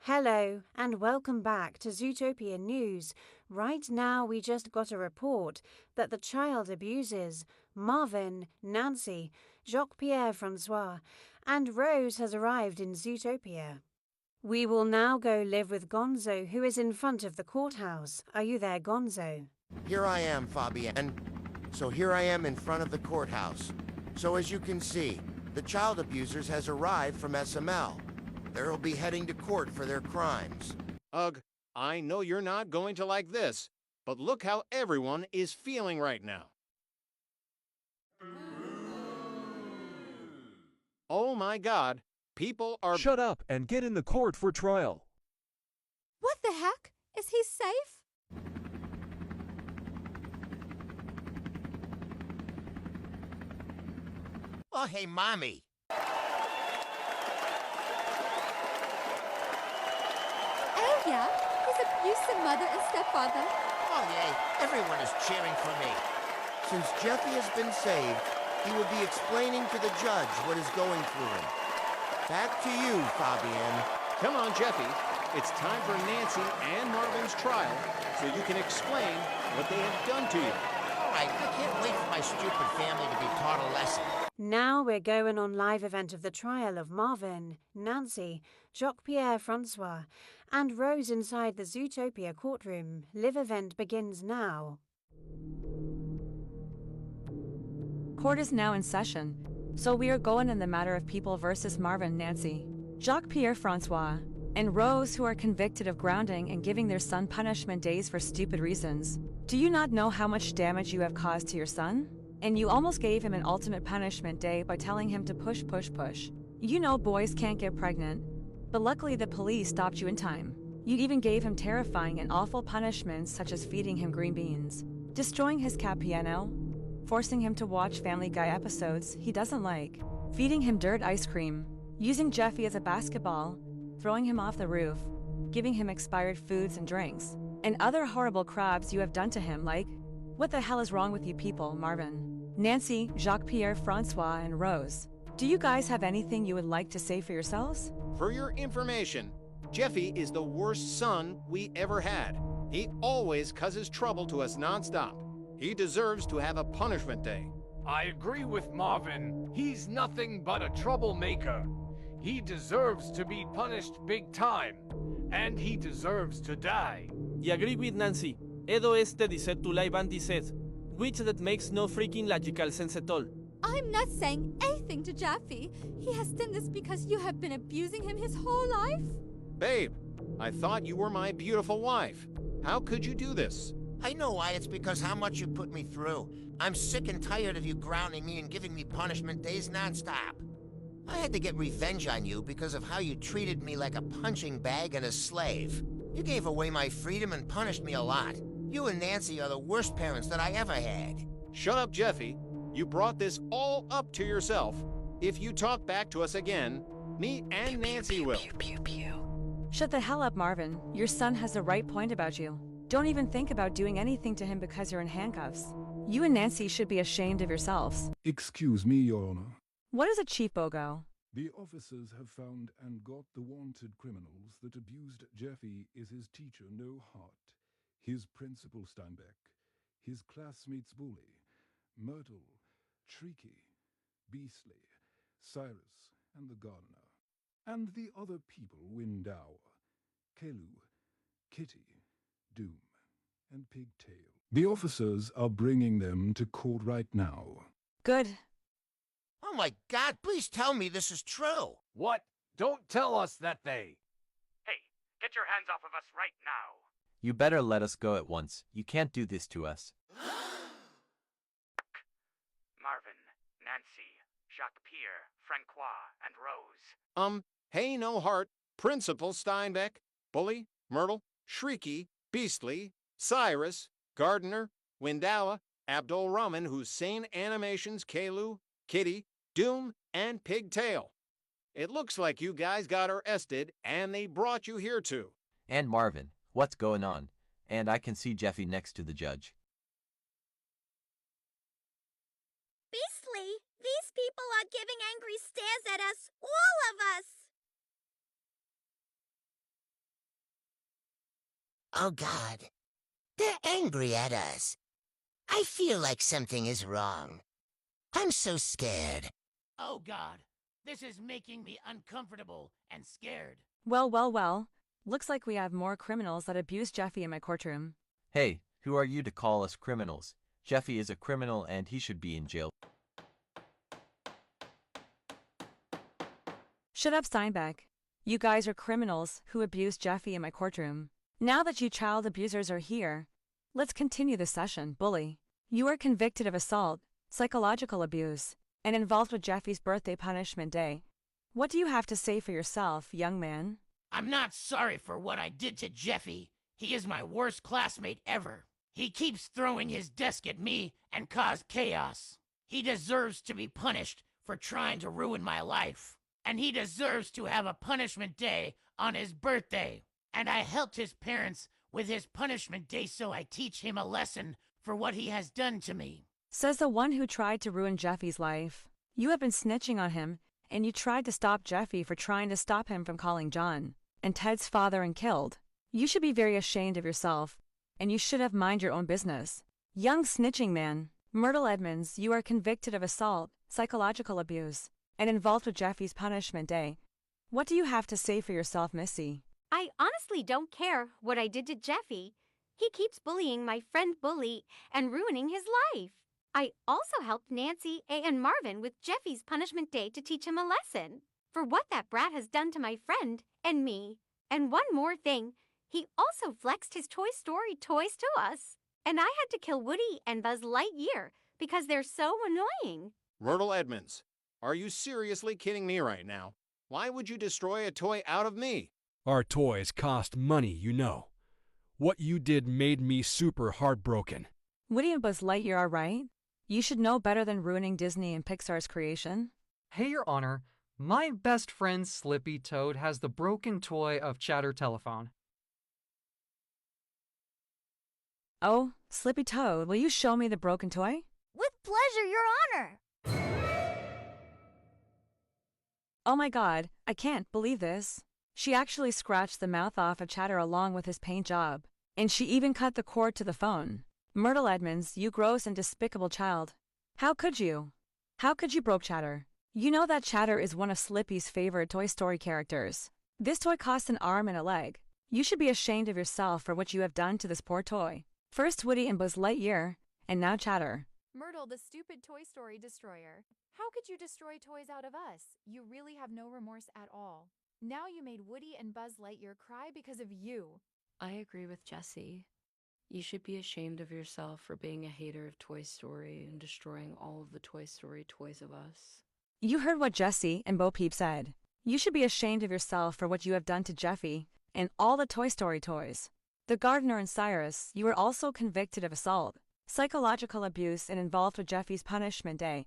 Hello and welcome back to Zootopia News. Right now we just got a report that the child abusers, Marvin, Nancy, Jacques-Pierre Francois, and Rose has arrived in Zootopia. We will now go live with Gonzo, who is in front of the courthouse. Are you there, Gonzo? Here I am, Fabienne. So here I am in front of the courthouse. So as you can see, the child abusers has arrived from SML. They'll be heading to court for their crimes. Ugh, I know you're not going to like this, but look how everyone is feeling right now. Oh my God, people are— Shut up and get in the court for trial. What the heck? Is he safe? Oh, hey, Mommy. Oh yeah? His abusive mother and stepfather? Oh, yay, everyone is cheering for me. Since Jeffy has been saved, he will be explaining to the judge what is going through him. Back to you, Fabienne. Come on, Jeffy. It's time for Nancy and Marvin's trial so you can explain what they have done to you. All right, I can't wait for my stupid family to be taught a lesson. Now we're going on live event of the trial of Marvin, Nancy, Jacques-Pierre Francois, and Rose inside the Zootopia courtroom. Live event begins now. Court is now in session, so we are going in the matter of people versus Marvin, Nancy, Jacques-Pierre Francois, and Rose, who are convicted of grounding and giving their son punishment days for stupid reasons. Do you not know how much damage you have caused to your son? And you almost gave him an ultimate punishment day by telling him to push. You know boys can't get pregnant, but luckily the police stopped you in time. You even gave him terrifying and awful punishments such as feeding him green beans, destroying his cat piano, forcing him to watch Family Guy episodes he doesn't like, feeding him dirt ice cream, using Jeffy as a basketball, throwing him off the roof, giving him expired foods and drinks, and other horrible crimes you have done to him. Like, what the hell is wrong with you people, Marvin, Nancy, Jacques-Pierre Francois, and Rose? Do you guys have anything you would like to say for yourselves? For your information, Jeffy is the worst son we ever had. He always causes trouble to us nonstop. He deserves to have a punishment day. I agree with Marvin. He's nothing but a troublemaker. He deserves to be punished big time. And he deserves to die. I agree with Nancy. Edo este dice tu live anti-set, which that makes no freaking logical sense at all. I'm not saying anything to Jeffy. He has done this because you have been abusing him his whole life. Babe, I thought you were my beautiful wife. How could you do this? I know why. It's because how much you put me through. I'm sick and tired of you grounding me and giving me punishment days nonstop. I had to get revenge on you because of how you treated me like a punching bag and a slave. You gave away my freedom and punished me a lot. You and Nancy are the worst parents that I ever had. Shut up, Jeffy. You brought this all up to yourself. If you talk back to us again, me and Nancy will. Shut the hell up, Marvin. Your son has the right point about you. Don't even think about doing anything to him because you're in handcuffs. You and Nancy should be ashamed of yourselves. Excuse me, Your Honor. What is a chief bogo? The officers have found and got the wanted criminals that abused Jeffy is his teacher, No Heart, his principal Steinbeck, his classmates Bully, Myrtle, Shrieky, Beastly, Cyrus, and the gardener, and the other people Window, Kelu, Kitty, Doom, and Pigtail. The officers are bringing them to court right now. Good. Oh my God, please tell me this is true. What? Don't tell us that they... Hey, get your hands off of us right now. You better let us go at once. You can't do this to us. Marvin, Nancy, Jacques-Pierre, Francois, and Rose. Hey, No Heart, Principal Steinbeck, Bully, Myrtle, Shrieky, Beastly, Cyrus, Gardener, Window, Abdul Rahman, Hussein Animations, Kelu, Kitty, Doom, and Pigtail. It looks like you guys got arrested, and they brought you here too. And Marvin, what's going on? And I can see Jeffy next to the judge. Beastly, these people are giving angry stares at us, all of us. Oh God, they're angry at us. I feel like something is wrong. I'm so scared. Oh God, this is making me uncomfortable and scared. Well. Looks like we have more criminals that abuse Jeffy in my courtroom. Hey, who are you to call us criminals? Jeffy is a criminal and he should be in jail. Shut up, Steinbeck. You guys are criminals who abused Jeffy in my courtroom. Now that you child abusers are here, let's continue the session, bully. You are convicted of assault, psychological abuse, and involved with Jeffy's birthday punishment day. What do you have to say for yourself, young man? I'm not sorry for what I did to Jeffy. He is my worst classmate ever. He keeps throwing his desk at me and cause chaos. He deserves to be punished for trying to ruin my life. And he deserves to have a punishment day on his birthday. And I helped his parents with his punishment day so I teach him a lesson for what he has done to me. Says the one who tried to ruin Jeffy's life. You have been snitching on him, and you tried to stop Jeffy for trying to stop him from calling John and Ted's father and killed. You should be very ashamed of yourself, and you should have mind your own business. Young snitching man, Myrtle Edmonds, you are convicted of assault, psychological abuse, and involved with Jeffy's punishment day. What do you have to say for yourself, Missy? I honestly don't care what I did to Jeffy. He keeps bullying my friend Bully and ruining his life. I also helped Nancy and Marvin with Jeffy's punishment day to teach him a lesson for what that brat has done to my friend and me. And one more thing, he also flexed his Toy Story toys to us. And I had to kill Woody and Buzz Lightyear because they're so annoying. Myrtle Edmonds, are you seriously kidding me right now? Why would you destroy a toy out of me? Our toys cost money, you know. What you did made me super heartbroken. Woody and Buzz Lightyear are right. You should know better than ruining Disney and Pixar's creation. Hey, Your Honor, my best friend Slippy Toad has the broken toy of Chatter Telephone. Oh, Slippy Toad, will you show me the broken toy? With pleasure, Your Honor. Oh my God, I can't believe this. She actually scratched the mouth off of Chatter along with his paint job. And she even cut the cord to the phone. Myrtle Edmonds, you gross and despicable child. How could you? How could you broke Chatter? You know that Chatter is one of Slippy's favorite Toy Story characters. This toy costs an arm and a leg. You should be ashamed of yourself for what you have done to this poor toy. First Woody and Buzz Lightyear, and now Chatter. Myrtle, the stupid Toy Story destroyer. How could you destroy toys out of us? You really have no remorse at all. Now you made Woody and Buzz Lightyear cry because of you. I agree with Jessie. You should be ashamed of yourself for being a hater of Toy Story and destroying all of the Toy Story toys of us. You heard what Jessie and Bo Peep said. You should be ashamed of yourself for what you have done to Jeffy and all the Toy Story toys. The gardener and Cyrus, you were also convicted of assault, psychological abuse, and involved with Jeffy's punishment day.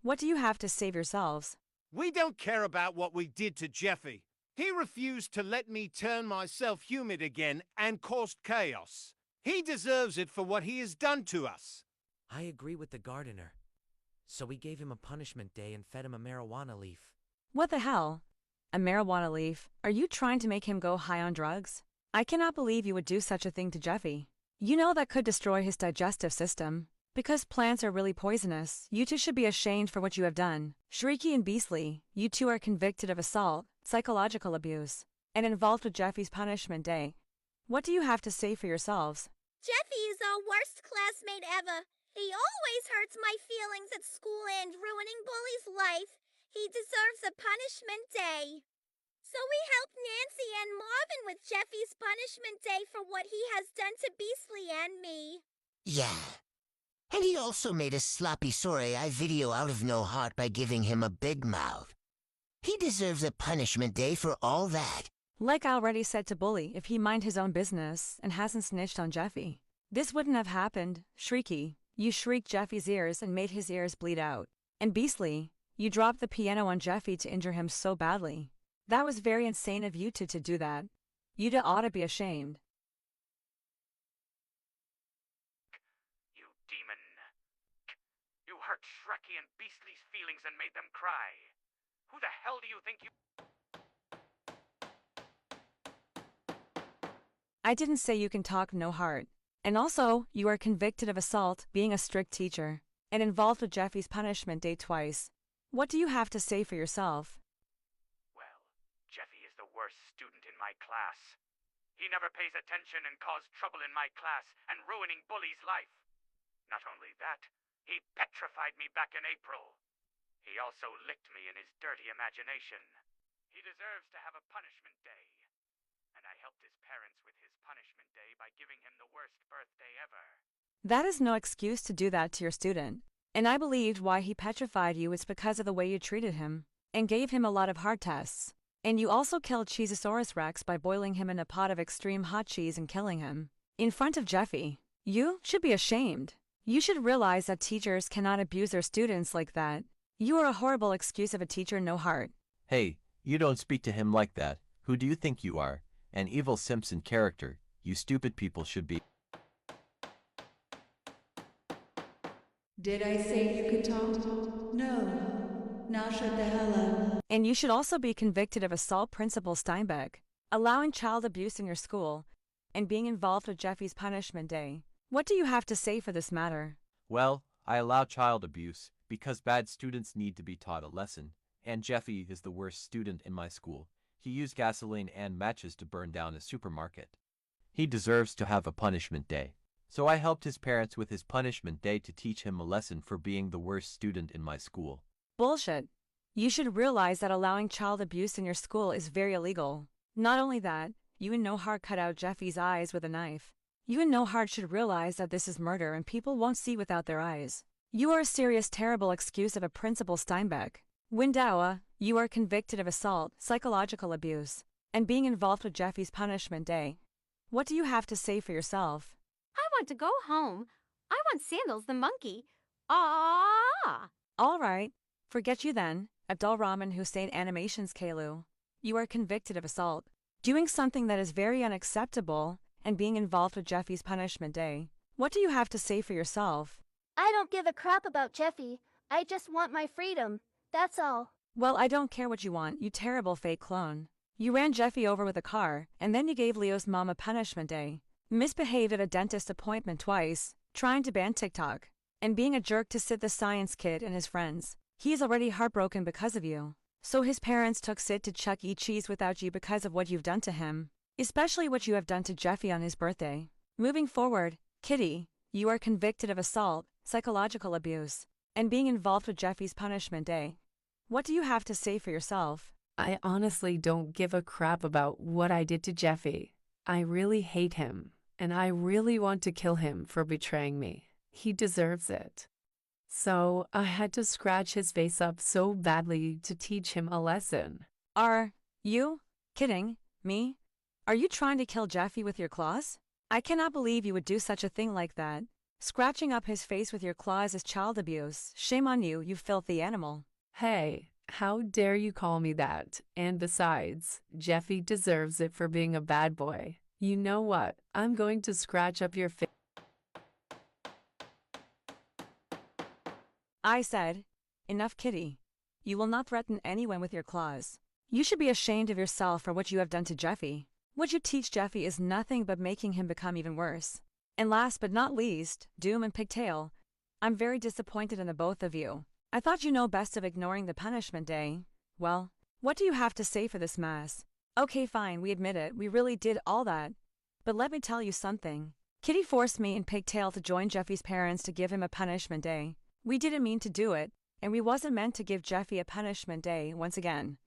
What do you have to save yourselves? We don't care about what we did to Jeffy. He refused to let me turn myself humid again and caused chaos. He deserves it for what he has done to us. I agree with the gardener. So we gave him a punishment day and fed him a marijuana leaf. What the hell? A marijuana leaf? Are you trying to make him go high on drugs? I cannot believe you would do such a thing to Jeffy. You know that could destroy his digestive system. Because plants are really poisonous, you two should be ashamed for what you have done. Shrieky and Beastly, you two are convicted of assault, psychological abuse, and involved with Jeffy's punishment day. What do you have to say for yourselves? Jeffy is our worst classmate ever. He always hurts my feelings at school and ruining Bully's life. He deserves a punishment day. So we helped Nancy and Marvin with Jeffy's punishment day for what he has done to Beastly and me. Yeah. And he also made a sloppy sorry eye video out of no heart by giving him a big mouth. He deserves a punishment day for all that. Like I already said to Bully, if he mind his own business and hasn't snitched on Jeffy, this wouldn't have happened. Shrieky, you shrieked Jeffy's ears and made his ears bleed out. And Beastly, you dropped the piano on Jeffy to injure him so badly. That was very insane of you two to do that. You'd ought to be ashamed. You demon. You hurt Shrekky and Beastly's feelings and made them cry. Who the hell do you think you... I didn't say you can talk no heart. And also, you are convicted of assault, being a strict teacher, and involved with Jeffy's punishment day twice. What do you have to say for yourself? Well, Jeffy is the worst student in my class. He never pays attention and caused trouble in my class and ruining Bully's life. Not only that, he petrified me back in April. He also licked me in his dirty imagination. He deserves to have a punishment day. And I helped his parents with his punishment day by giving him the worst birthday ever. That is no excuse to do that to your student. And I believed why he petrified you is because of the way you treated him, and gave him a lot of hard tests. And you also killed Cheezosaurus Rex by boiling him in a pot of extreme hot cheese and killing him. In front of Jeffy. You should be ashamed. You should realize that teachers cannot abuse their students like that. You are a horrible excuse of a teacher no heart. Hey, you don't speak to him like that. Who do you think you are? An evil Simpson character. You stupid people should be. Did I say you could talk? No. Now shut the hell up. And you should also be convicted of assault, Principal Steinbeck, allowing child abuse in your school, and being involved with Jeffy's punishment day. What do you have to say for this matter? Well, I allow child abuse because bad students need to be taught a lesson, and Jeffy is the worst student in my school. He used gasoline and matches to burn down a supermarket. He deserves to have a punishment day. So I helped his parents with his punishment day to teach him a lesson for being the worst student in my school. Bullshit. You should realize that allowing child abuse in your school is very illegal. Not only that, you and No Heart cut out Jeffy's eyes with a knife. You and No Heart should realize that this is murder and people won't see without their eyes. You are a serious, terrible excuse of a Principal Steinbeck. Windawa, you are convicted of assault, psychological abuse, and being involved with Jeffy's punishment day. What do you have to say for yourself? I want to go home. I want Sandals the monkey. Ah! All right. Forget you then, Abdul Rahman Hussein Animations Kalu. You are convicted of assault, doing something that is very unacceptable, and being involved with Jeffy's punishment day. What do you have to say for yourself? I don't give a crap about Jeffy. I just want my freedom. That's all. Well, I don't care what you want, you terrible fake clone. You ran Jeffy over with a car, and then you gave Leo's mom a punishment day. Misbehaved at a dentist appointment twice, trying to ban TikTok, and being a jerk to Sid the science kid and his friends. He is already heartbroken because of you. So his parents took Sid to Chuck E. Cheese without you because of what you've done to him. Especially what you have done to Jeffy on his birthday. Moving forward, Kitty, you are convicted of assault, psychological abuse, and being involved with Jeffy's punishment day. What do you have to say for yourself? I honestly don't give a crap about what I did to Jeffy. I really hate him, and I really want to kill him for betraying me. He deserves it. So I had to scratch his face up so badly to teach him a lesson. Are you kidding me? Are you trying to kill Jeffy with your claws? I cannot believe you would do such a thing like that. Scratching up his face with your claws is child abuse. Shame on you, you filthy animal. Hey, how dare you call me that? And besides, Jeffy deserves it for being a bad boy. You know what? I'm going to scratch up your face. I said, enough, Kitty. You will not threaten anyone with your claws. You should be ashamed of yourself for what you have done to Jeffy. What you teach Jeffy is nothing but making him become even worse. And last but not least, Doom and Pigtail. I'm very disappointed in the both of you. I thought you know best of ignoring the punishment day. Well, what do you have to say for this mess? Okay, fine, we admit it, we really did all that. But let me tell you something. Kitty forced me and Pigtail to join Jeffy's parents to give him a punishment day. We didn't mean to do it, and we wasn't meant to give Jeffy a punishment day once again.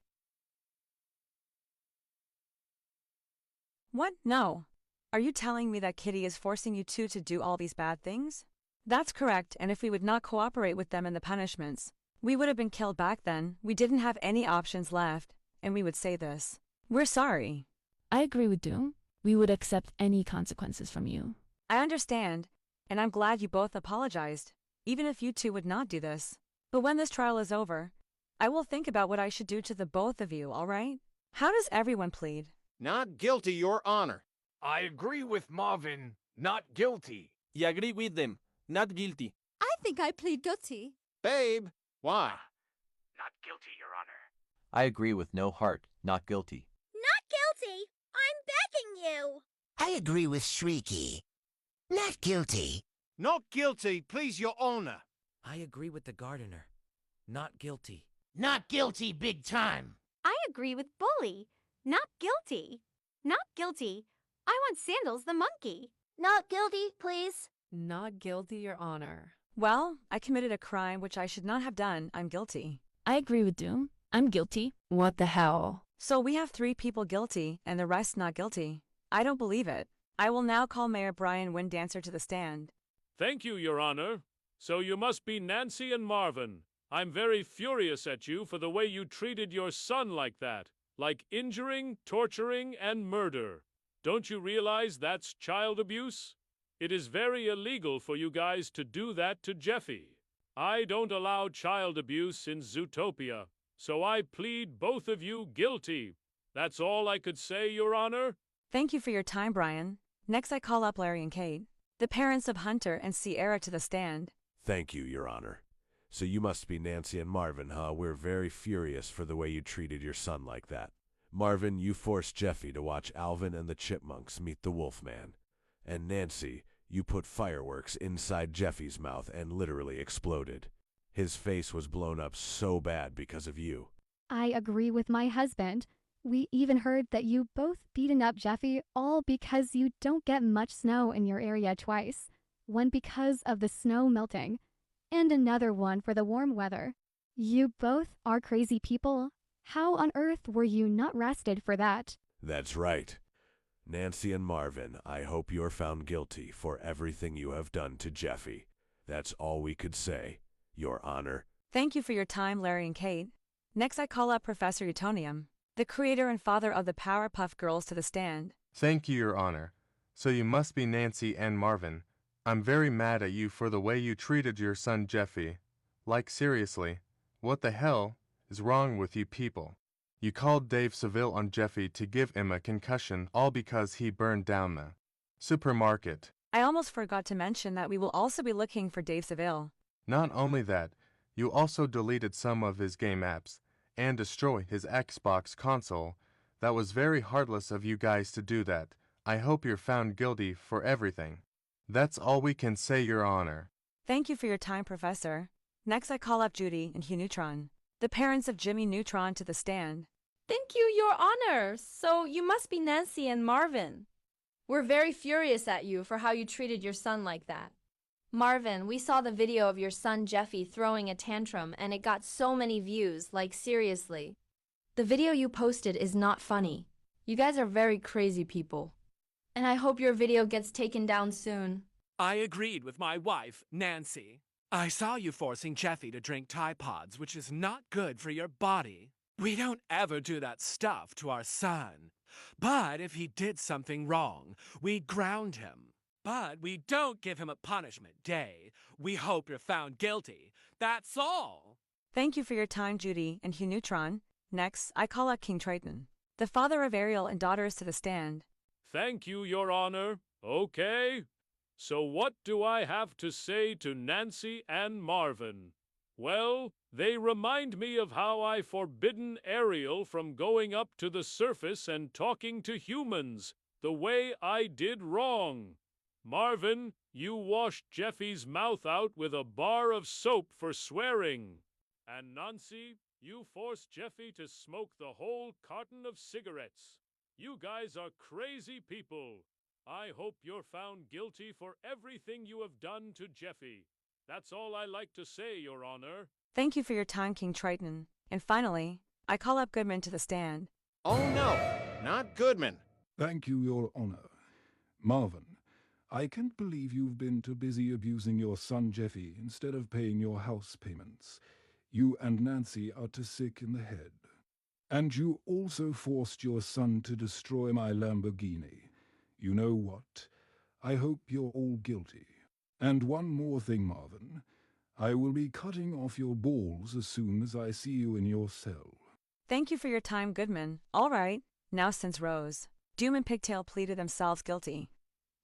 What? No. Are you telling me that Kitty is forcing you two to do all these bad things? That's correct, and if we would not cooperate with them in the punishments, we would have been killed back then. We didn't have any options left, and we would say this. We're sorry. I agree with Doom. We would accept any consequences from you. I understand, and I'm glad you both apologized, even if you two would not do this. But when this trial is over, I will think about what I should do to the both of you, all right? How does everyone plead? Not guilty, Your Honor. I agree with Marvin. Not guilty. I agree with them. Not guilty. I think I plead guilty. Babe, why? Not guilty, Your Honor. I agree with No Heart, not guilty. Not guilty. I'm begging you. I agree with Shrieky. Not guilty. Not guilty, please, Your Honor. I agree with the gardener. Not guilty. Not guilty, big time. I agree with Bully. Not guilty. Not guilty. I want Sandals the monkey. Not guilty, please. Not guilty, Your Honor. Well, I committed a crime which I should not have done. I'm guilty. I agree with Doom. I'm guilty. What the hell? So we have 3 people guilty and the rest not guilty. I don't believe it. I will now call Mayor Brian Windancer to the stand. Thank you, Your Honor. So you must be Nancy and Marvin. I'm very furious at you for the way you treated your son like that. Like injuring, torturing, and murder. Don't you realize that's child abuse? It is very illegal for you guys to do that to Jeffy. I don't allow child abuse in Zootopia, so I plead both of you guilty. That's all I could say, Your Honor. Thank you for your time, Brian. Next I call up Larry and Kate, the parents of Hunter and Sierra, to the stand. Thank you, Your Honor. So you must be Nancy and Marvin, huh? We're very furious for the way you treated your son like that. Marvin, you forced Jeffy to watch Alvin and the Chipmunks meet the Wolfman. And Nancy, you put fireworks inside Jeffy's mouth and literally exploded. His face was blown up so bad because of you. I agree with my husband. We even heard that you both beaten up Jeffy, all because you don't get much snow in your area twice. One because of the snow melting, and another one for the warm weather. You both are crazy people. How on earth were you not arrested for that? That's right. Nancy and Marvin, I hope you're found guilty for everything you have done to Jeffy. That's all we could say, Your Honor. Thank you for your time, Larry and Kate. Next I call up Professor Utonium, the creator and father of the Powerpuff Girls, to the stand. Thank you, Your Honor. So you must be Nancy and Marvin. I'm very mad at you for the way you treated your son Jeffy. Like, seriously, what the hell is wrong with you people? You called Dave Seville on Jeffy to give him a concussion, all because he burned down the supermarket. I almost forgot to mention that we will also be looking for Dave Seville. Not only that, you also deleted some of his game apps and destroyed his Xbox console. That was very heartless of you guys to do that. I hope you're found guilty for everything. That's all we can say, Your Honor. Thank you for your time, Professor. Next I call up Judy and Hugh Neutron, the parents of Jimmy Neutron, to the stand. Thank you, Your Honor. So you must be Nancy and Marvin. We're very furious at you for how you treated your son like that. Marvin, we saw the video of your son Jeffy throwing a tantrum and it got so many views, like seriously. The video you posted is not funny. You guys are very crazy people. And I hope your video gets taken down soon. I agreed with my wife, Nancy. I saw you forcing Jeffy to drink Tide Pods, which is not good for your body. We don't ever do that stuff to our son. But if he did something wrong, we ground him. But we don't give him a punishment day. We hope you're found guilty. That's all. Thank you for your time, Judy and Hugh Neutron. Next, I call up King Triton, the father of Ariel and daughters, to the stand. Thank you, Your Honor. Okay. So what do I have to say to Nancy and Marvin? Well, they remind me of how I forbidden Ariel from going up to the surface and talking to humans, the way I did wrong. Marvin, you washed Jeffy's mouth out with a bar of soap for swearing. And Nancy, you forced Jeffy to smoke the whole carton of cigarettes. You guys are crazy people. I hope you're found guilty for everything you have done to Jeffy. That's all I like to say, Your Honor. Thank you for your time, King Triton. And finally, I call up Goodman to the stand. Oh no, not Goodman. Thank you, Your Honor. Marvin, I can't believe you've been too busy abusing your son Jeffy instead of paying your house payments. You and Nancy are too sick in the head. And you also forced your son to destroy my Lamborghini. You know what? I hope you're all guilty. And one more thing, Marvin. I will be cutting off your balls as soon as I see you in your cell. Thank you for your time, Goodman. All right. Now since Rose, Doom and Pigtail pleaded themselves guilty,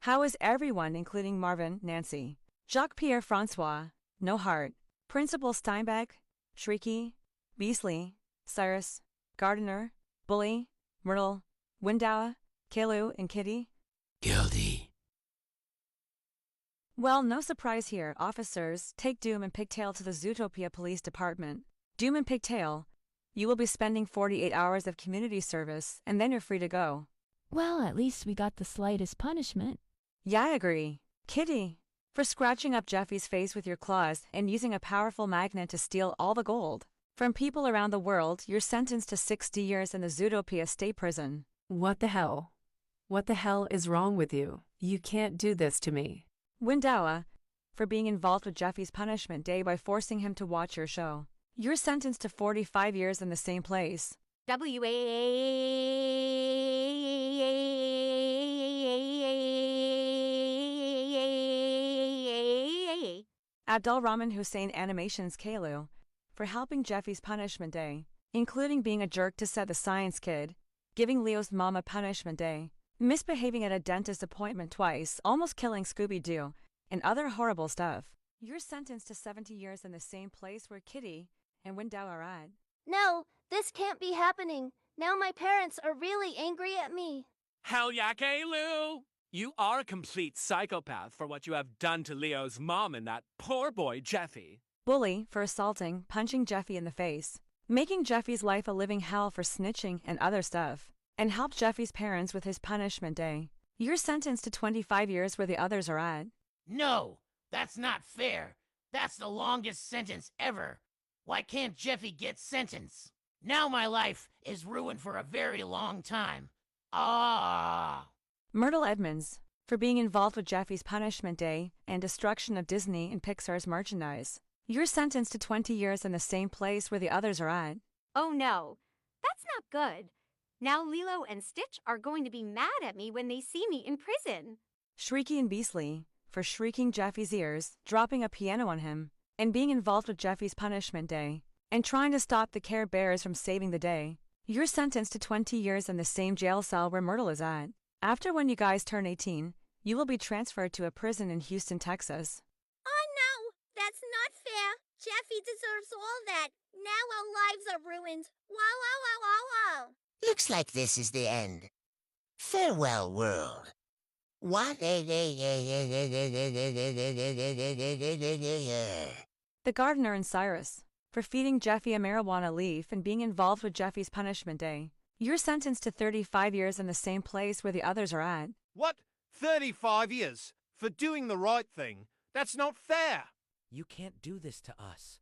how is everyone, including Marvin, Nancy, Jacques-Pierre Francois, No Heart, Principal Steinbeck, Shrieky, Beasley, Cyrus, Gardiner, Bully, Myrtle, Window, Caillou, and Kitty? Guilty. Well, no surprise here, officers. Take Doom and Pigtail to the Zootopia Police Department. Doom and Pigtail, you will be spending 48 hours of community service, and then you're free to go. Well, at least we got the slightest punishment. Yeah, I agree. Kitty, for scratching up Jeffy's face with your claws and using a powerful magnet to steal all the gold from people around the world, you're sentenced to 60 years in the Zootopia State Prison. What the hell? What the hell is wrong with you? You can't do this to me. Windawa, for being involved with Jeffy's punishment day by forcing him to watch your show. You're sentenced to 45 years in the same place. Abdul Rahman Hussein Animations Kalu, for helping Jeffy's punishment day, including being a jerk to Seth the Science Kid, giving Leo's mom a punishment day, misbehaving at a dentist appointment twice, almost killing Scooby-Doo, and other horrible stuff. You're sentenced to 70 years in the same place where Kitty and Window are at. No, this can't be happening. Now my parents are really angry at me. Hell yeah, Kalu! You are a complete psychopath for what you have done to Leo's mom and that poor boy Jeffy. Bully, for assaulting, punching Jeffy in the face, making Jeffy's life a living hell for snitching and other stuff, and helped Jeffy's parents with his punishment day. You're sentenced to 25 years where the others are at. No, that's not fair. That's the longest sentence ever. Why can't Jeffy get sentenced? Now my life is ruined for a very long time. Ah. Myrtle Edmonds, for being involved with Jeffy's punishment day and destruction of Disney and Pixar's merchandise. You're sentenced to 20 years in the same place where the others are at. Oh no, that's not good. Now Lilo and Stitch are going to be mad at me when they see me in prison. Shrieky and Beastly, for shrieking Jeffy's ears, dropping a piano on him, and being involved with Jeffy's punishment day, and trying to stop the Care Bears from saving the day. You're sentenced to 20 years in the same jail cell where Myrtle is at. After when you guys turn 18, you will be transferred to a prison in Houston, Texas. Oh no, that's not fair. Jeffy deserves all that. Now our lives are ruined. Wow, wow, wow, wow, wow. Looks like this is the end. Farewell, world. What? The Gardener and Cyrus, for feeding Jeffy a marijuana leaf and being involved with Jeffy's punishment day. You're sentenced to 35 years in the same place where the others are at. What? 35 years? For doing the right thing? That's not fair. You can't do this to us.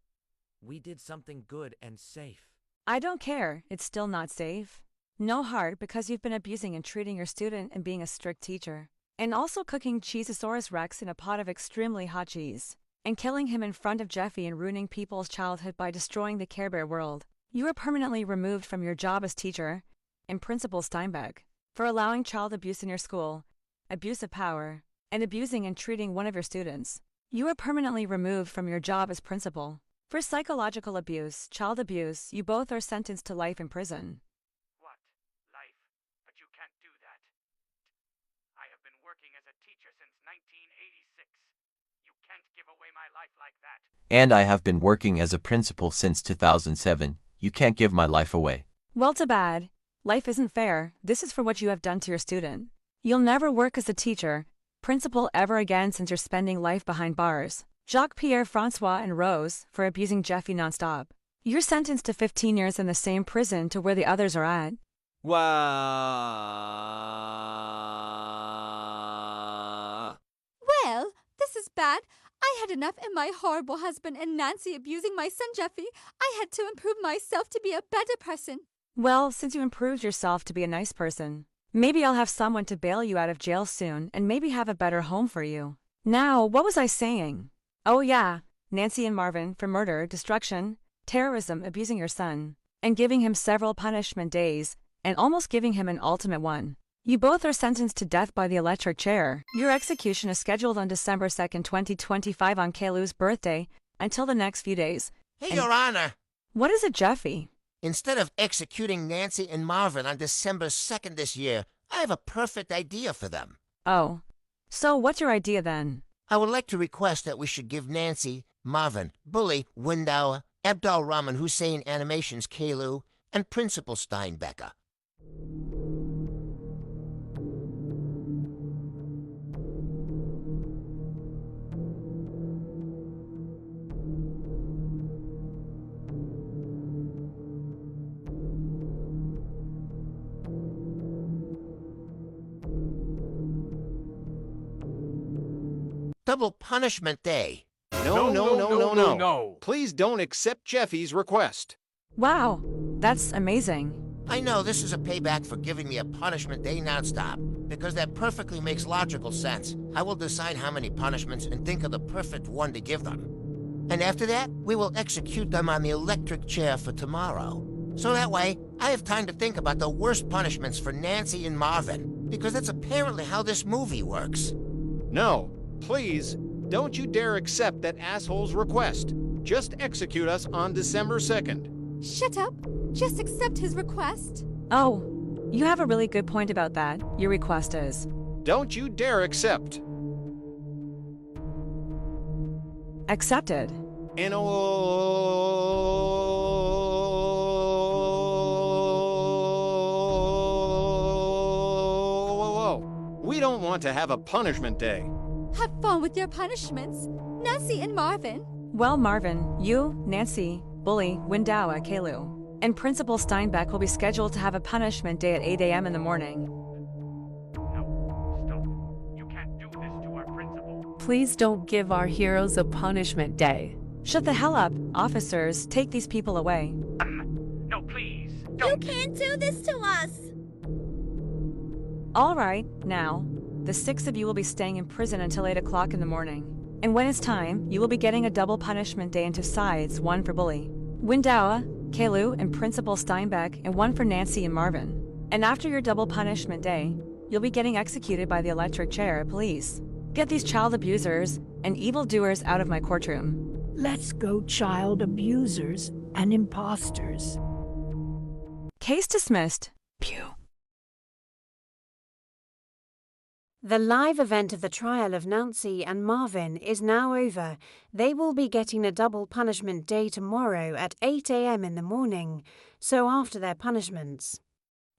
We did something good and safe. I don't care. It's still not safe. No heart because you've been abusing and treating your student and being a strict teacher. And also cooking Cheezosaurus Rex in a pot of extremely hot cheese. And killing him in front of Jeffy and ruining people's childhood by destroying the Care Bear world. You are permanently removed from your job as teacher and Principal Steinbeck for allowing child abuse in your school, abuse of power, and abusing and treating one of your students. You are permanently removed from your job as principal. For psychological abuse, child abuse, you both are sentenced to life in prison. What? Life? But you can't do that. I have been working as a teacher since 1986. You can't give away my life like that. And I have been working as a principal since 2007. You can't give my life away. Well, too bad. Life isn't fair. This is for what you have done to your student. You'll never work as a teacher, principal ever again since you're spending life behind bars. Jacques-Pierre, Francois, and Rose for abusing Jeffy nonstop. You're sentenced to 15 years in the same prison to where the others are at. Wow. Well, this is bad. I had enough, and my horrible husband and Nancy abusing my son Jeffy. I had to improve myself to be a better person. Well, since you improved yourself to be a nice person, maybe I'll have someone to bail you out of jail soon and maybe have a better home for you. Now, what was I saying? Oh yeah, Nancy and Marvin for murder, destruction, terrorism, abusing your son, and giving him several punishment days, and almost giving him an ultimate one. You both are sentenced to death by the electric chair. Your execution is scheduled on December 2nd, 2025 on Kalu's birthday until the next few days. Hey, Your Honor. What is it, Jeffy? Instead of executing Nancy and Marvin on December 2nd this year, I have a perfect idea for them. Oh. So what's your idea then? I would like to request that we should give Nancy, Marvin, Bully, Window, Abdul Rahman Hussein Animations Kalu, and Principal Steinbecker. Double punishment day. No. Please don't accept Jeffy's request. Wow, that's amazing. I know this is a payback for giving me a punishment day nonstop, because that perfectly makes logical sense. I will decide how many punishments and think of the perfect one to give them. And after that, we will execute them on the electric chair for tomorrow. So that way, I have time to think about the worst punishments for Nancy and Marvin, because that's apparently how this movie works. No, please, don't you dare accept that asshole's request. Just execute us on December 2nd. Shut up. Just accept his request. Oh, you have a really good point about that. Your request is. Don't you dare accept. Accepted. And we don't want to have a punishment day. Have fun with your punishments, Nancy and Marvin. Well, Marvin, you, Nancy, Bully, Windawa, Kalu, and Principal Steinbeck will be scheduled to have a punishment day at 8 a.m. in the morning. No, stop. You can't do this to our principal. Please don't give our heroes a punishment day. Shut the hell up, officers. Take these people away. No, please. You can't do this to us. All right, now, the 6 of you will be staying in prison until 8 o'clock in the morning. And when it's time, you will be getting a double punishment day into sides, one for Bully, Windawa, Kalu, and Principal Steinbeck, and one for Nancy and Marvin. And after your double punishment day, you'll be getting executed by the electric chair, police. Get these child abusers and evildoers out of my courtroom. Let's go, child abusers and imposters. Case dismissed. Pew. The live event of the trial of Nancy and Marvin is now over. They will be getting a double punishment day tomorrow at 8 a.m. in the morning, so after their punishments.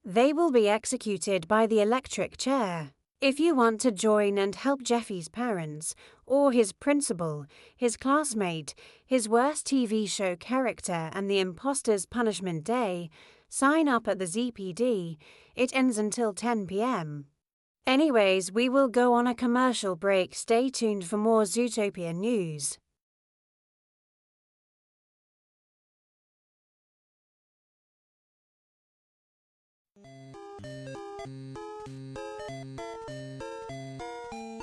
They will be executed by the electric chair. If you want to join and help Jeffy's parents, or his principal, his classmate, his worst TV show character and the imposter's punishment day, sign up at the ZPD. It ends until 10 p.m. Anyways, we will go on a commercial break. Stay tuned for more Zootopia news.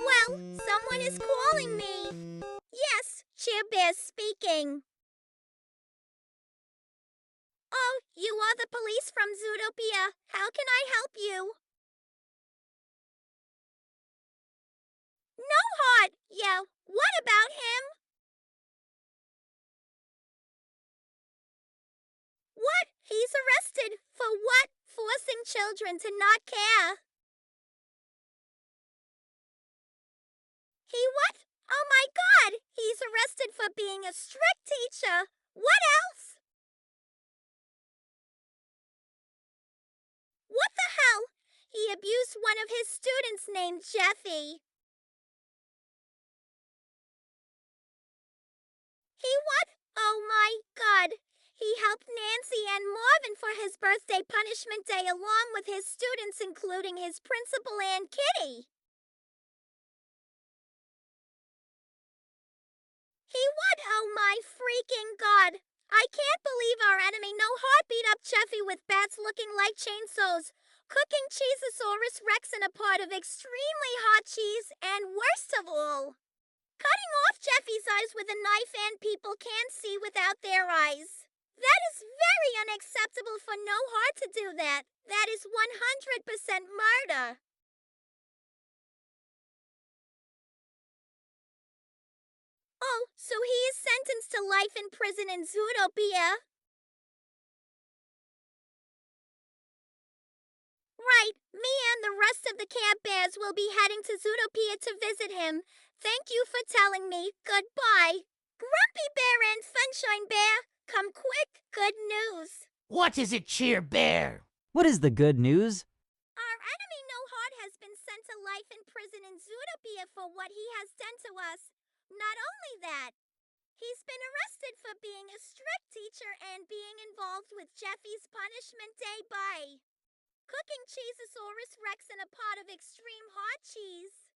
Well, someone is calling me. Yes, Chair Bear speaking. Oh, you are the police from Zootopia. How can I help you? No heart! Yeah, what about him? What? He's arrested. For what? Forcing children to not care. He what? Oh my God! He's arrested for being a strict teacher. What else? What the hell? He abused one of his students named Jeffy. He what? Oh my God! He helped Nancy and Marvin for his birthday punishment day along with his students, including his principal and Kitty. He what? Oh my freaking God! I can't believe our enemy No Heart beat up Jeffy with bats looking like chainsaws, cooking Cheezosaurus Rex in a pot of extremely hot cheese, and worst of all, cutting off Jeffy's eyes with a knife and people can't see without their eyes. That is very unacceptable for No Heart to do that. That is 100% murder. Oh, so he is sentenced to life in prison in Zootopia. Right, me and the rest of the Camp Bears will be heading to Zootopia to visit him. Thank you for telling me. Goodbye. Grumpy Bear and Sunshine Bear, come quick, good news. What is it, Cheer Bear? What is the good news? Our enemy No Heart has been sent to life in prison in Zootopia for what he has done to us. Not only that, he's been arrested for being a strict teacher and being involved with Jeffy's punishment day by cooking Cheezosaurus Rex in a pot of extreme hot cheese.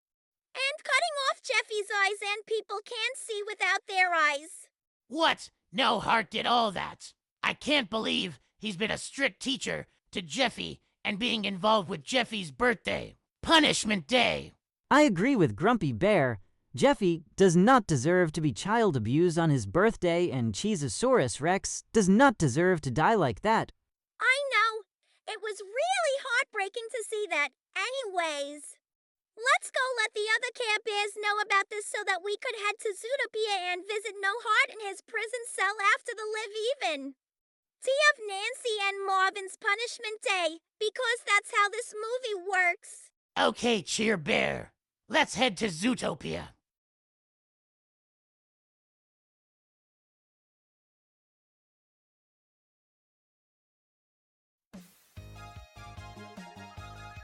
And cutting off Jeffy's eyes and people can't see without their eyes. What? No Heart did all that. I can't believe he's been a strict teacher to Jeffy and being involved with Jeffy's birthday. Punishment Day. I agree with Grumpy Bear. Jeffy does not deserve to be child abused on his birthday, and Cheezosaurus Rex does not deserve to die like that. I know. It was really heartbreaking to see that. Anyways, let's go let the other Care Bears know about this so that we could head to Zootopia and visit No Heart in his prison cell after the Live Even. Tea of Nancy and Marvin's Punishment Day, because that's how this movie works. Okay, Cheer Bear. Let's head to Zootopia.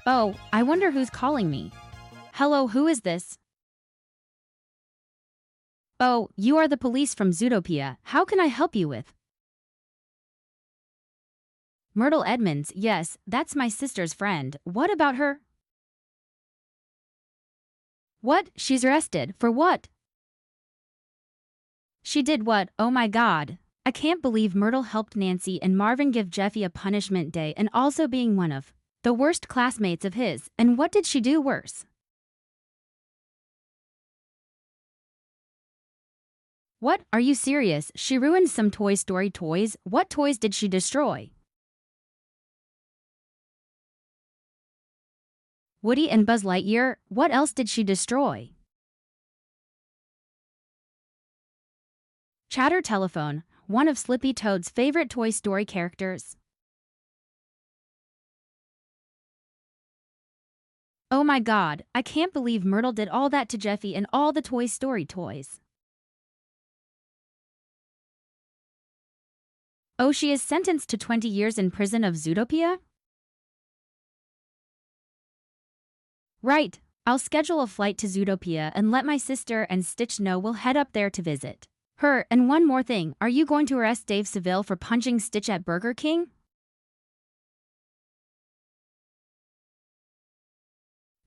Oh, I wonder who's calling me. Hello, who is this? Oh, you are the police from Zootopia. How can I help you with? Myrtle Edmonds, yes, that's my sister's friend. What about her? What? She's arrested. For what? She did what? Oh my god. I can't believe Myrtle helped Nancy and Marvin give Jeffy a punishment day and also being one of the worst classmates of his. And what did she do worse? What? Are you serious? She ruined some Toy Story toys. What toys did she destroy? Woody and Buzz Lightyear? What else did she destroy? Chatter Telephone, one of Slippy Toad's favorite Toy Story characters. Oh my god, I can't believe Myrtle did all that to Jeffy and all the Toy Story toys. Oh, she is sentenced to 20 years in prison of Zootopia? Right, I'll schedule a flight to Zootopia and let my sister and Stitch know we'll head up there to visit her. And one more thing, are you going to arrest Dave Seville for punching Stitch at Burger King?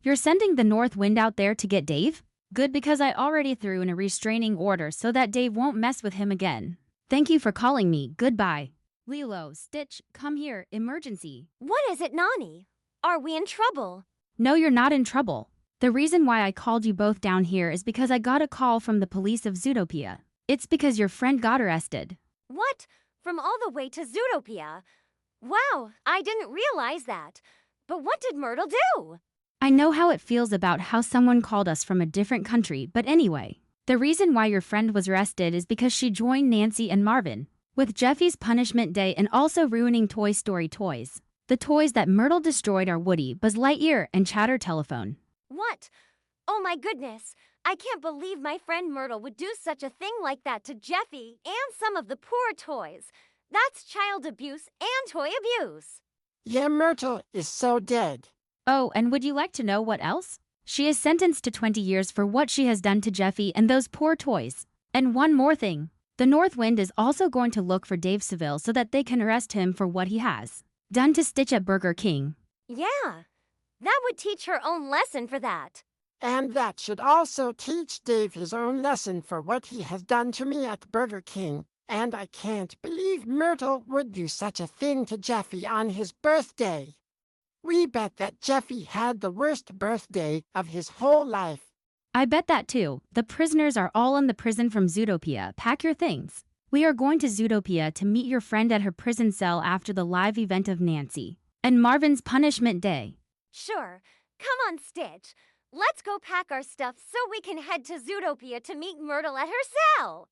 You're sending the North Wind out there to get Dave? Good, because I already threw in a restraining order so that Dave won't mess with him again. Thank you for calling me. Goodbye. Lilo, Stitch, come here. Emergency. What is it, Nani? Are we in trouble? No, you're not in trouble. The reason why I called you both down here is because I got a call from the police of Zootopia. It's because your friend got arrested. What? From all the way to Zootopia? Wow, I didn't realize that. But what did Myrtle do? I know how it feels about how someone called us from a different country, but anyway. The reason why your friend was arrested is because she joined Nancy and Marvin with Jeffy's punishment day and also ruining Toy Story toys. The toys that Myrtle destroyed are Woody, Buzz Lightyear, and Chatter Telephone. What? Oh my goodness. I can't believe my friend Myrtle would do such a thing like that to Jeffy and some of the poor toys. That's child abuse and toy abuse. Yeah, Myrtle is so dead. Oh, and would you like to know what else? She is sentenced to 20 years for what she has done to Jeffy and those poor toys. And one more thing. The North Wind is also going to look for Dave Seville so that they can arrest him for what he has done to Stitch at Burger King. Yeah, that would teach her own lesson for that. And that should also teach Dave his own lesson for what he has done to me at Burger King. And I can't believe Myrtle would do such a thing to Jeffy on his birthday. We bet that Jeffy had the worst birthday of his whole life. I bet that too. The prisoners are all in the prison from Zootopia. Pack your things. We are going to Zootopia to meet your friend at her prison cell after the live event of Nancy and Marvin's punishment day. Sure. Come on, Stitch. Let's go pack our stuff so we can head to Zootopia to meet Myrtle at her cell.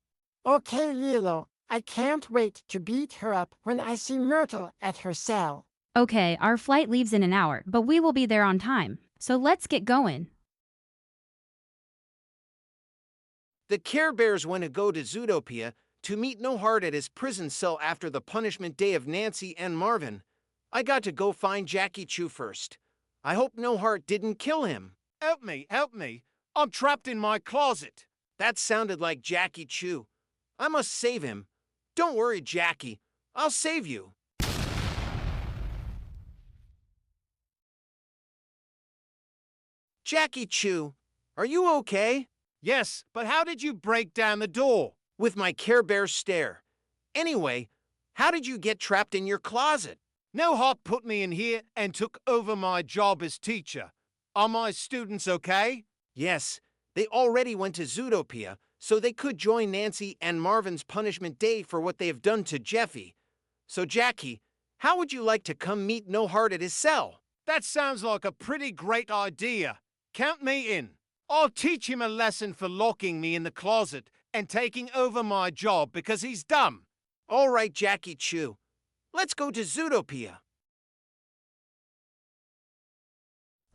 Okay, Lilo. I can't wait to beat her up when I see Myrtle at her cell. Okay, our flight leaves in an hour, but we will be there on time. So let's get going. The Care Bears want to go to Zootopia to meet No Heart at his prison cell after the punishment day of Nancy and Marvin. I got to go find Jackie Chu first. I hope No Heart didn't kill him. Help me, help me. I'm trapped in my closet. That sounded like Jackie Chu. I must save him. Don't worry, Jackie. I'll save you. Jackie Chu, Are you okay? Yes, but how did you break down the door? With my Care Bear stare. Anyway, how did you get trapped in your closet? No Hop put me in here and took over my job as teacher. Are my students okay? Yes, they already went to Zootopia, so they could join Nancy and Marvin's punishment day for what they have done to Jeffy. So, Jackie, how would you like to come meet No Heart at his cell? That sounds like a pretty great idea. Count me in. I'll teach him a lesson for locking me in the closet and taking over my job because he's dumb. All right, Jackie Chu. Let's go to Zootopia.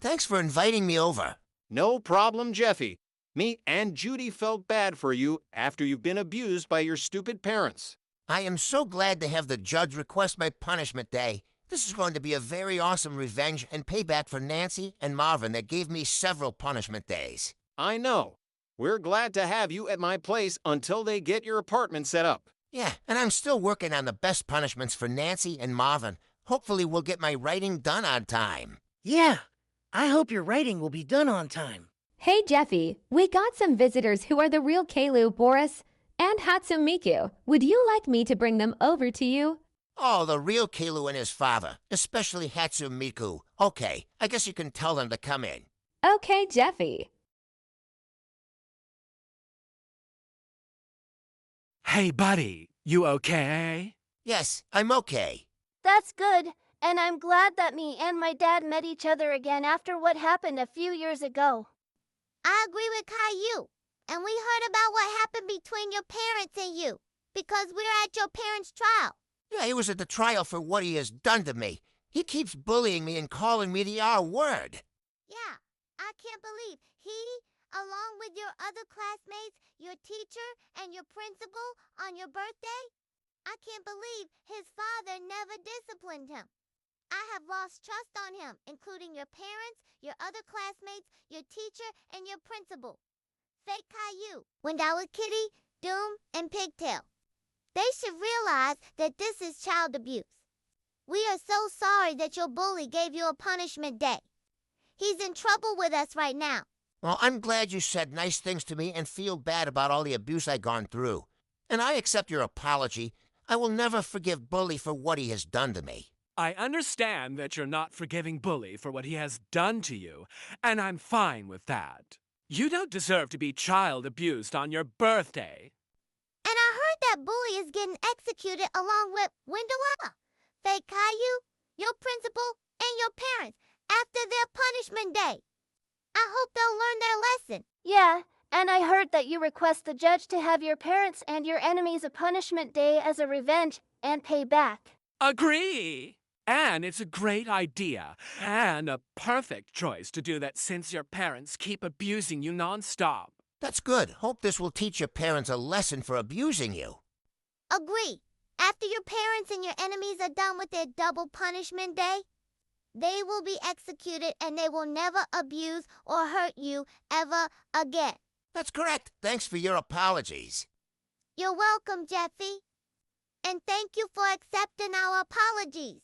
Thanks for inviting me over. No problem, Jeffy. Me and Judy felt bad for you after you've been abused by your stupid parents. I am so glad to have the judge request my punishment day. This is going to be a very awesome revenge and payback for Nancy and Marvin that gave me several punishment days. I know. We're glad to have you at my place until they get your apartment set up. Yeah, and I'm still working on the best punishments for Nancy and Marvin. Hopefully we'll get my writing done on time. Yeah, I hope your writing will be done on time. Hey, Jeffy, we got some visitors who are the real Keilu, Boris, and Hatsumiku. Would you like me to bring them over to you? Oh, the real Keilu and his father, especially Hatsumiku. Okay, I guess you can tell them to come in. Okay, Jeffy. Hey, buddy, you okay? Yes, I'm okay. That's good, and I'm glad that me and my dad met each other again after what happened a few years ago. I agree with Caillou. And we heard about what happened between your parents and you, because we're at your parents' trial. Yeah, he was at the trial for what he has done to me. He keeps bullying me and calling me the R word. Yeah, I can't believe he, along with your other classmates, your teacher, and your principal on your birthday, I can't believe his father never disciplined him. I have lost trust on him, including your parents, your other classmates, your teacher, and your principal. Fake Caillou, Wendawa Kitty, Doom, and Pigtail. They should realize that this is child abuse. We are so sorry that your bully gave you a punishment day. He's in trouble with us right now. Well, I'm glad you said nice things to me and feel bad about all the abuse I've gone through. And I accept your apology. I will never forgive Bully for what he has done to me. I understand that you're not forgiving Bully for what he has done to you, and I'm fine with that. You don't deserve to be child abused on your birthday. And I heard that Bully is getting executed along with Wendawa, Fake Caillou, your principal, and your parents after their punishment day. I hope they'll learn their lesson. Yeah, and I heard that you request the judge to have your parents and your enemies a punishment day as a revenge and pay back. Agree! And it's a great idea, and a perfect choice to do that since your parents keep abusing you nonstop. That's good. Hope this will teach your parents a lesson for abusing you. Agree. After your parents and your enemies are done with their double punishment day, they will be executed and they will never abuse or hurt you ever again. That's correct. Thanks for your apologies. You're welcome, Jeffy. And thank you for accepting our apologies.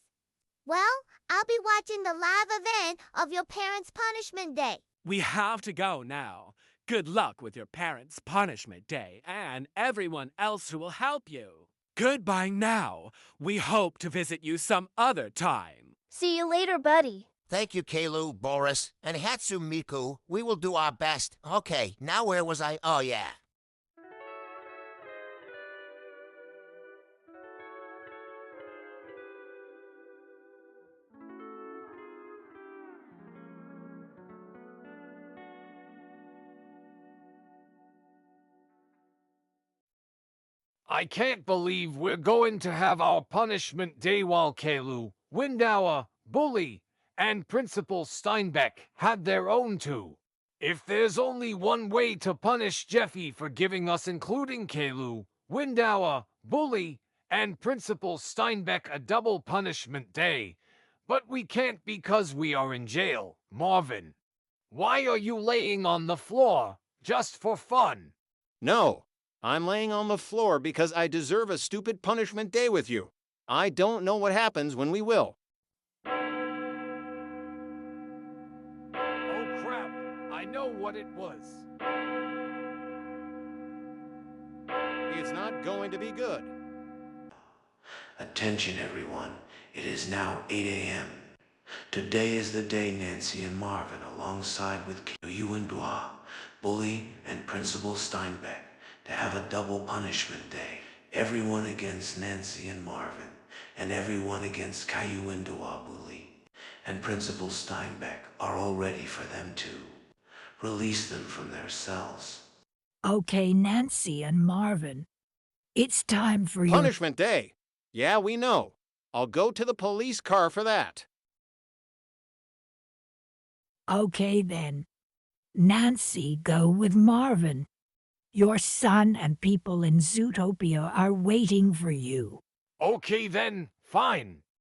Well, I'll be watching the live event of your parents' punishment day. We have to go now. Good luck with your parents' punishment day and everyone else who will help you. Goodbye now. We hope to visit you some other time. See you later, buddy. Thank you, Keilu, Boris, and Hatsumiku. We will do our best. Okay, now where was I? Oh, yeah. I can't believe we're going to have our punishment day while Keilu, Wendawa, Bully, and Principal Steinbeck had their own too. If there's only one way to punish Jeffy for giving us, including Keilu, Wendawa, Bully, and Principal Steinbeck, a double punishment day, but we can't because we are in jail. Marvin, why are you laying on the floor? Just for fun? No. I'm laying on the floor because I deserve a stupid punishment day with you. I don't know what happens when we will. Oh crap, I know what it was. It's not going to be good. Attention everyone, it is now 8 a.m. Today is the day Nancy and Marvin, alongside with Kayuindua, Bully, and Principal Steinbeck, to have a double punishment day. Everyone against Nancy and Marvin, and everyone against Kayuindua, Bully, and Principal Steinbeck are all ready for them to release them from their cells. Okay, Nancy and Marvin, it's time for your Punishment day. Yeah, we know. I'll go to the police car for that. Okay then. Nancy, go with Marvin. Your son and people in Zootopia are waiting for you. Okay then, fine.